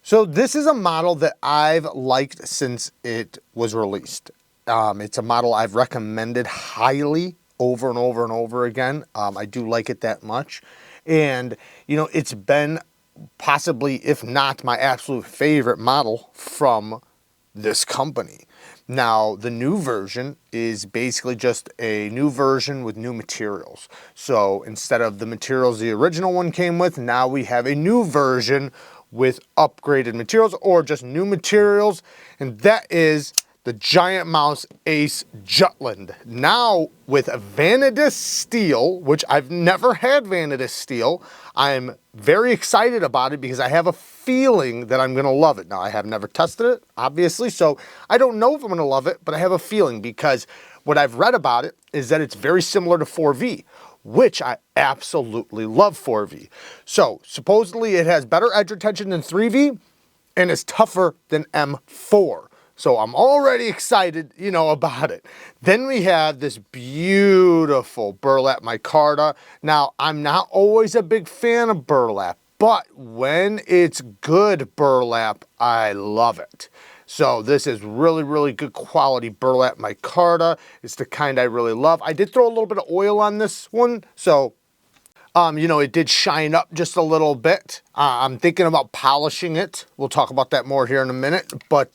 So this is a model that I've liked since it was released. It's a model I've recommended highly over and over and over again. I do like it that much. And, you know, it's been possibly, if not my absolute favorite model from this company. Now, the new version is basically just a new version with new materials. So instead of the materials the original one came with, now we have a new version with upgraded materials or just new materials, and that is the Giant Mouse Ace Jutland. Now with Vanadis steel, which I've never had Vanadis steel, I'm very excited about it because I have a feeling that I'm gonna love it. Now I have never tested it, obviously, so I don't know if I'm gonna love it, but I have a feeling because what I've read about it is that it's very similar to 4V, which I absolutely love 4V. So supposedly it has better edge retention than 3V and is tougher than M4. So I'm already excited, you know, about it. Then we have this beautiful burlap micarta. Now, I'm not always a big fan of burlap, but when it's good burlap, I love it. So this is really, really good quality burlap micarta. It's the kind I really love. I did throw a little bit of oil on this one, so you know, it did shine up just a little bit. I'm thinking about polishing it. We'll talk about that more here in a minute. But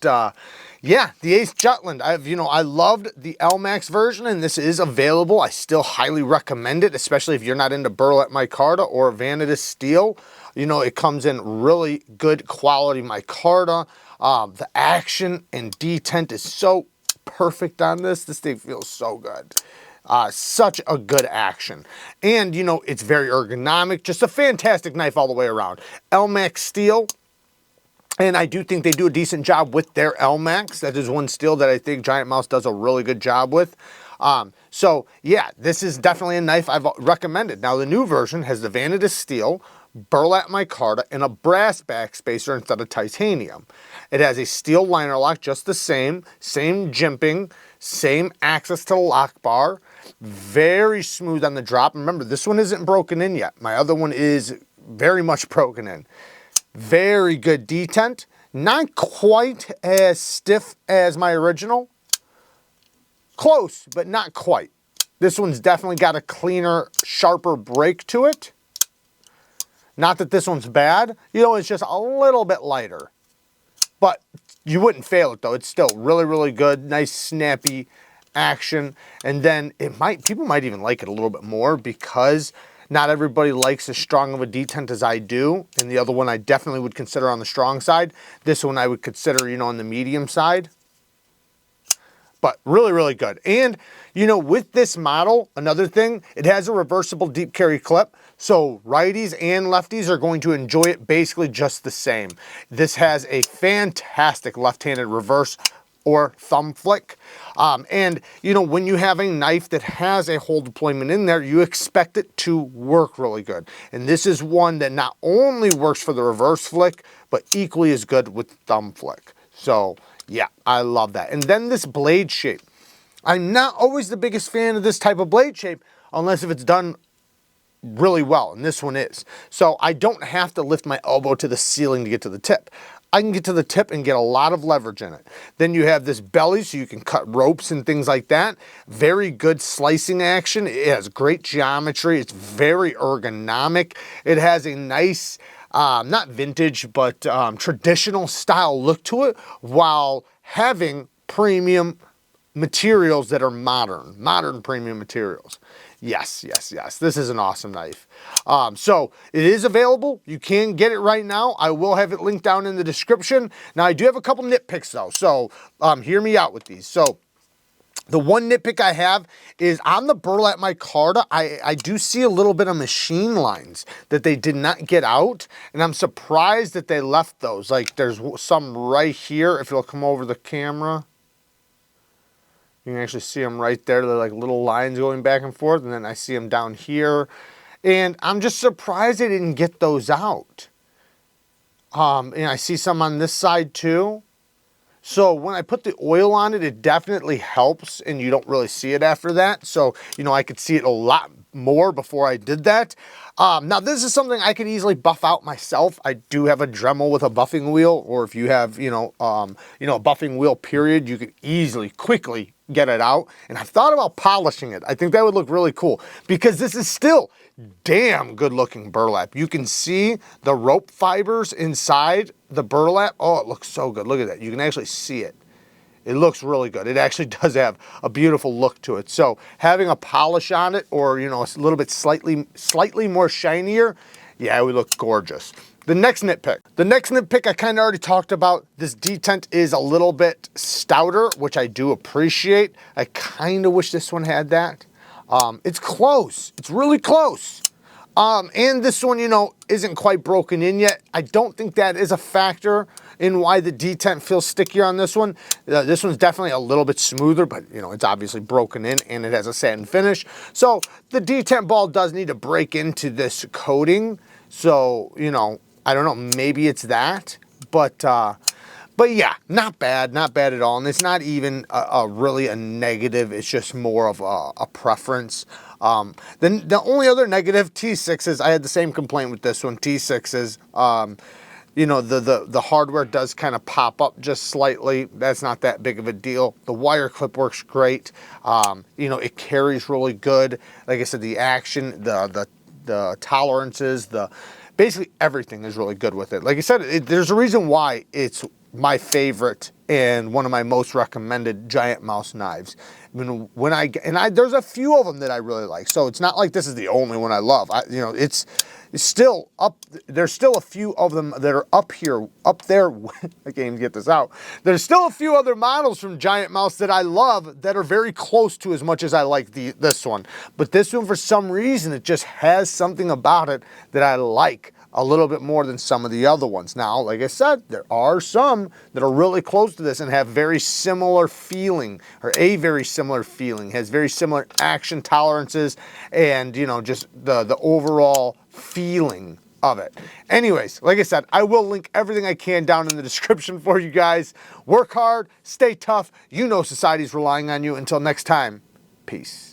yeah, the Ace Jutland. I loved the LMAX version, and this is available. I still highly recommend it, especially if you're not into burlap micarta or Vanadis steel. You know, it comes in really good quality micarta. The action and detent is so perfect on this. This thing feels so good. Such a good action. And, you know, it's very ergonomic. Just a fantastic knife all the way around. LMAX steel. And I do think they do a decent job with their LMAX. That is one steel that I think Giant Mouse does a really good job with. So, yeah, this is definitely a knife I've recommended. Now, the new version has the Vanadis steel, burlap micarta, and a brass backspacer instead of titanium. It has a steel liner lock, just the same jimping, same access to the lock bar, very smooth on the drop. Remember, this one isn't broken in yet. My other one is very much broken in. Very good detent, not quite as stiff as my original. Close, but not quite. This one's definitely got a cleaner, sharper break to it. Not that this one's bad, you know, it's just a little bit lighter. But you wouldn't fail it though. It's still really, really good. Nice, snappy action. And then people might even like it a little bit more because not everybody likes as strong of a detent as I do. And the other one I definitely would consider on the strong side. This one I would consider, you know, on the medium side. But really, really good. And, you know, with this model, another thing, it has a reversible deep carry clip. So righties and lefties are going to enjoy it basically just the same. This has a fantastic left-handed reverse or thumb flick. And, you know, when you have a knife that has a hole deployment in there, you expect it to work really good. And this is one that not only works for the reverse flick, but equally as good with thumb flick. So, yeah, I love that. And then this blade shape. I'm not always the biggest fan of this type of blade shape unless if it's done really well, and this one is. So I don't have to lift my elbow to the ceiling to get to the tip. I can get to the tip and get a lot of leverage in it. Then you have this belly so you can cut ropes and things like that. Very good slicing action. It has great geometry. It's very ergonomic. It has a nice, not vintage, but traditional style look to it while having premium materials that are modern premium materials. Yes, yes, yes. This is an awesome knife. So it is available. You can get it right now. I will have it linked down in the description. Now I do have a couple nitpicks though. So hear me out with these. So the one nitpick I have is on the burlap micarta, I do see a little bit of machine lines that they did not get out. And I'm surprised that they left those. Like there's some right here. If you'll come over the camera. You can actually see them right there. They're like little lines going back and forth. And then I see them down here. And I'm just surprised they didn't get those out. And I see some on this side too. So when I put the oil on it, it definitely helps. And you don't really see it after that. So, you know, I could see it a lot more before I did that. Now this is something I could easily buff out myself. I do have a Dremel with a buffing wheel, or if you have, a buffing wheel period, you could easily, quickly get it out. And I've thought about polishing it. I think that would look really cool because this is still damn good looking burlap. You can see the rope fibers inside the burlap. Oh, it looks so good. Look at that. You can actually see it. It looks really good. It actually does have a beautiful look to it. So having a polish on it, or a little bit slightly more shinier, yeah, it would look gorgeous. The next nitpick I kind of already talked about. This detent is a little bit stouter, which I do appreciate. I kind of wish this one had that. It's close. It's really close. And this one, isn't quite broken in yet. I don't think that is a factor in why the detent feels stickier on this one. This one's definitely a little bit smoother, but it's obviously broken in and it has a satin finish. So the detent ball does need to break into this coating. So, I don't know, maybe it's that, but yeah, not bad at all. And it's not even really a negative. It's just more of a preference. Then the only other negative, T6s, I had the same complaint with this one, T6s. The hardware does kind of pop up just slightly. That's not that big of a deal. The wire clip works great. It carries really good. Like I said, the action, the tolerances, basically everything is really good with it. Like I said, there's a reason why it's my favorite and one of my most recommended giant mouse knives. I mean, there's a few of them that I really like. So it's not like this is the only one I love. It's still up. There's still a few of them that are up there. I can't even get this out. There's still a few other models from Giant Mouse that I love that are very close to as much as I like this one. But this one, for some reason, it just has something about it that I like a little bit more than some of the other ones. Now, like I said, there are some that are really close to this and have very similar feeling, or a very similar feeling, has very similar action tolerances, and just the overall feeling of it. Anyways, like I said, I will link everything I can down in the description for you guys. Work hard, stay tough. Society's relying on you. Until next time, peace.